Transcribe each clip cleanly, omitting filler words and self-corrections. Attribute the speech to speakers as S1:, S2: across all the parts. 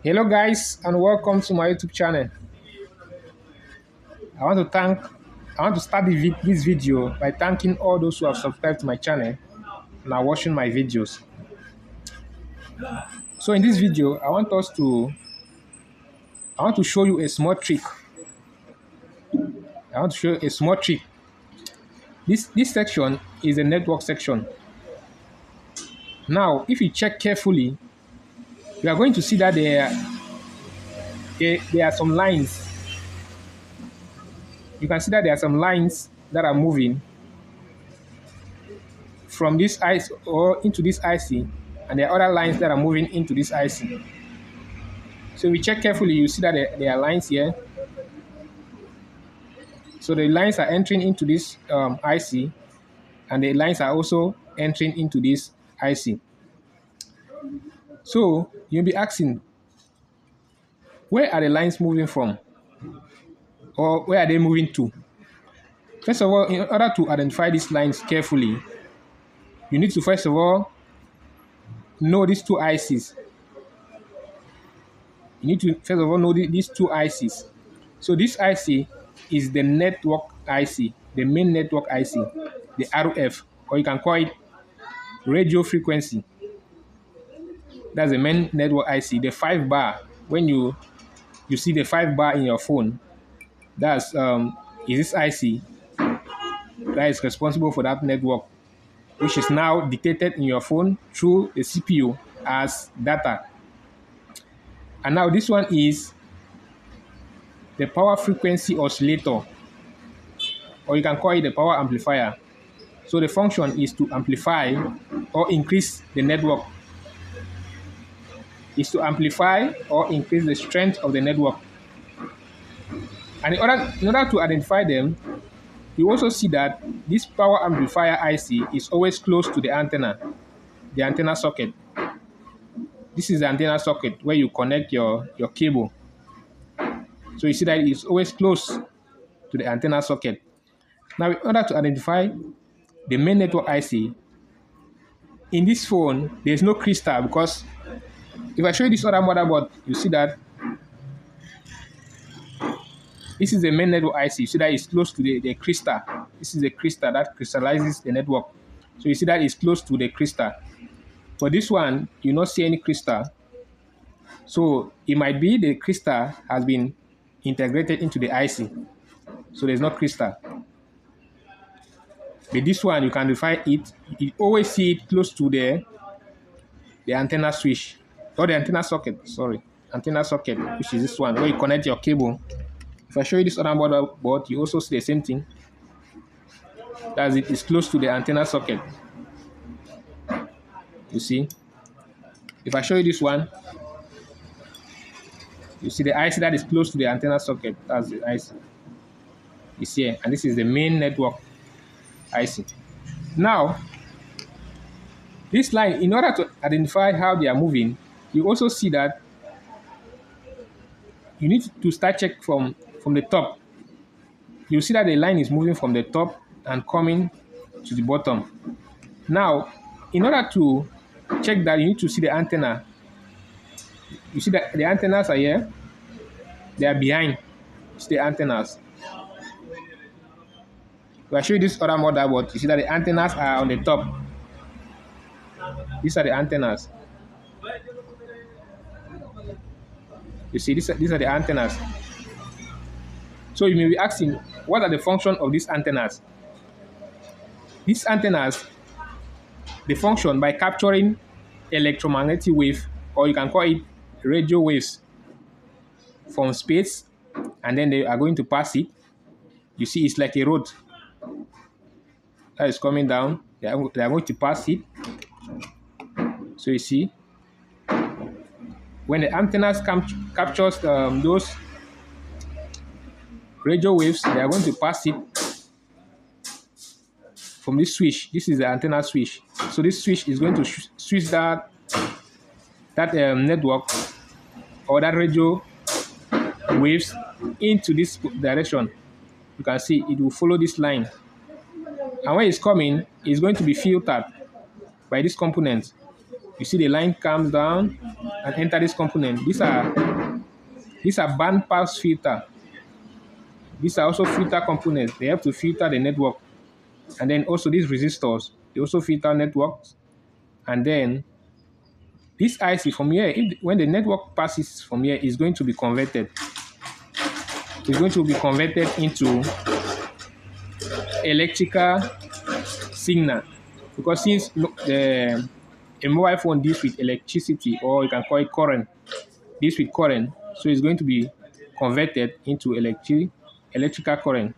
S1: Hello guys and welcome to my YouTube channel. I want to thank I want to start this video by thanking all those who have subscribed to my channel and are watching my videos. So in this video, I want to show you a small trick. I want to show you a small trick. This section is the network section. Now, if you check carefully, you are going to see that there are some lines. You can see that there are some lines that are moving from this IC or into this IC, and there are other lines that are moving into this IC. So if we check carefully, you see that there are lines here. So the lines are entering into this IC, and the lines are also entering into this IC. So you'll be asking, where are the lines moving from? Or where are they moving to? First of all, in order to identify these lines carefully, you need to first of all know these two ICs. You need to first of all know these two ICs. So this IC is the network IC, the main network IC, the RF, or you can call it radio frequency. That's the main network IC, the 5 bar. When you see the 5 bar in your phone, that's is this IC that is responsible for that network, which is now dictated in your phone through the CPU as data. And now this one is the power frequency oscillator, or you can call it the power amplifier. So the function is to amplify or increase the network, is to amplify or increase the strength of the network. And in order to identify them, you also see that this power amplifier IC is always close to the antenna socket. This is the antenna socket where you connect your cable. So you see that it's always close to the antenna socket. Now, in order to identify the main network IC, in this phone, there's no crystal, because if I show you this other motherboard, you see that this is the main network IC. You see that it's close to the crystal. This is the crystal that crystallizes the network. So you see that it's close to the crystal. For this one, you not see any crystal. So it might be the crystal has been integrated into the IC. So there's no crystal. But this one, you can define it. You always see it close to the antenna switch, or the antenna socket, sorry. Antenna socket, which is this one, where you connect your cable. If I show you this other motherboard, you also see the same thing. That it is close to the antenna socket. You see? If I show you this one, you see the IC that is close to the antenna socket. That's the IC. It's here, and this is the main network IC. Now, this line, in order to identify how they are moving, you also see that you need to start check from the top. You see that the line is moving from the top and coming to the bottom. Now, in order to check that, you need to see the antenna. You see that the antennas are here. They are behind. You see the antennas. If I show you this other motherboard, you see that the antennas are on the top. These are the antennas. You see, these are the antennas. So you may be asking, what are the functions of these antennas? These antennas, they function by capturing electromagnetic wave, or you can call it radio waves, from space, and then they are going to pass it. You see, it's like a road that is coming down. They are going to pass it. So you see, when the antennas captures those radio waves, they are going to pass it from this switch. This is the antenna switch. So this switch is going to switch that network or that radio waves into this direction. You can see it will follow this line, and when it's coming, it's going to be filtered by this component. You see the line comes down and enter this component. These are band pass filter. These are also filter components. They help to filter the network. And then also these resistors, they also filter networks. And then this IC from here, when the network passes from here, is going to be converted. It's going to be converted into electrical signal. Because since a mobile phone deals with electricity, or you can call it current, deals with current, so it's going to be converted into electrical current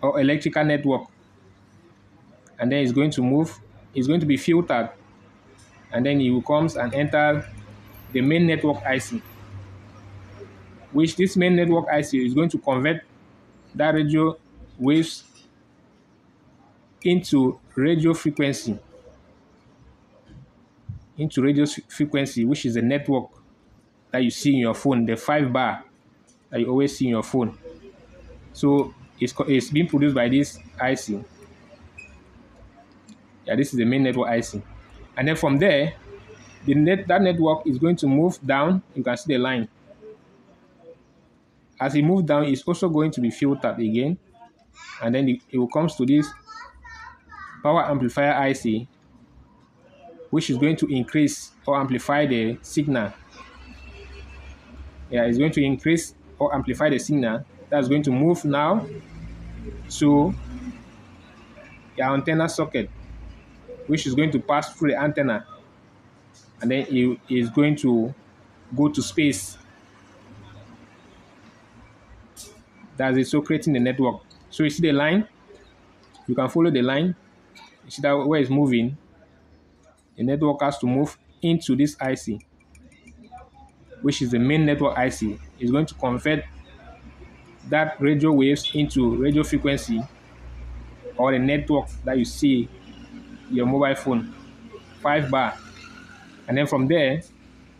S1: or electrical network. And then it's going to move, it's going to be filtered, and then it will comes and enter the main network IC, which this main network IC is going to convert that radio waves into radio frequency, which is the network that you see in your phone, the 5 bar that you always see in your phone. So it's being produced by this IC. Yeah, this is the main network IC. And then from there, that network is going to move down. You can see the line. As it moves down, it's also going to be filtered again. And then it will comes to this power amplifier IC, which is going to increase or amplify the signal. Yeah, it's going to increase or amplify the signal. That's going to move now to your antenna socket, which is going to pass through the antenna. And then it is going to go to space. That's it, so creating the network. So you see the line, you can follow the line. You see that where it's moving, the network has to move into this IC, which is the main network IC. It's going to convert that radio waves into radio frequency, or the network that you see your mobile phone, 5 bar. And then from there,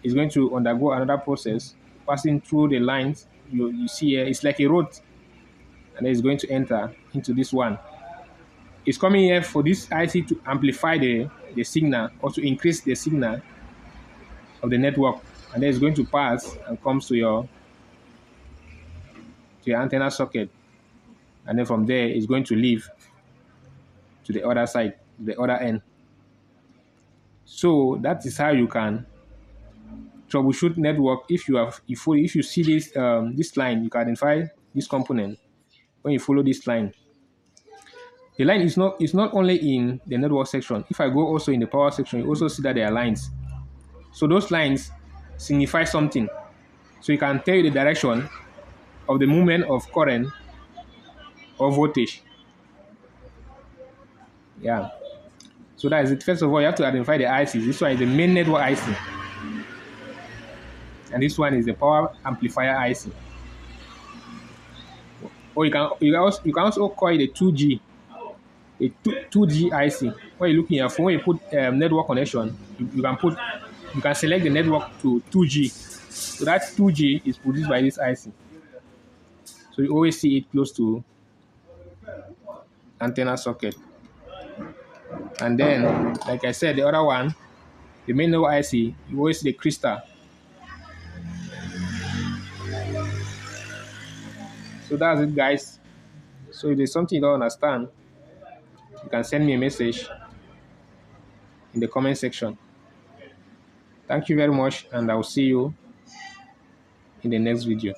S1: it's going to undergo another process, passing through the lines you see here. It's like a road, and then it's going to enter into this one. It's coming here for this IC to amplify the signal, or to increase the signal of the network. And then it's going to pass and comes to your antenna socket. And then from there, it's going to leave to the other side, the other end. So that is how you can troubleshoot network. If you see this line, you can identify this component. When you follow this line, the line is not only in the network section. If I go also in the power section, you also see that there are lines. So those lines signify something. So you can tell you the direction of the movement of current or voltage. Yeah. So that is it. First of all, you have to identify the ICs. This one is the main network IC, and this one is the power amplifier IC. Or you can also call it a 2G, a 2G IC. When you look in your phone, when you put network connection, you can select the network to 2G. So that 2G is produced by this IC. So you always see it close to antenna socket. And then, like I said, the other one, the main network IC, you always see the crystal. So that's it, guys. So if there's something you don't understand, you can send me a message in the comment section. Thank you very much, and I'll see you in the next video.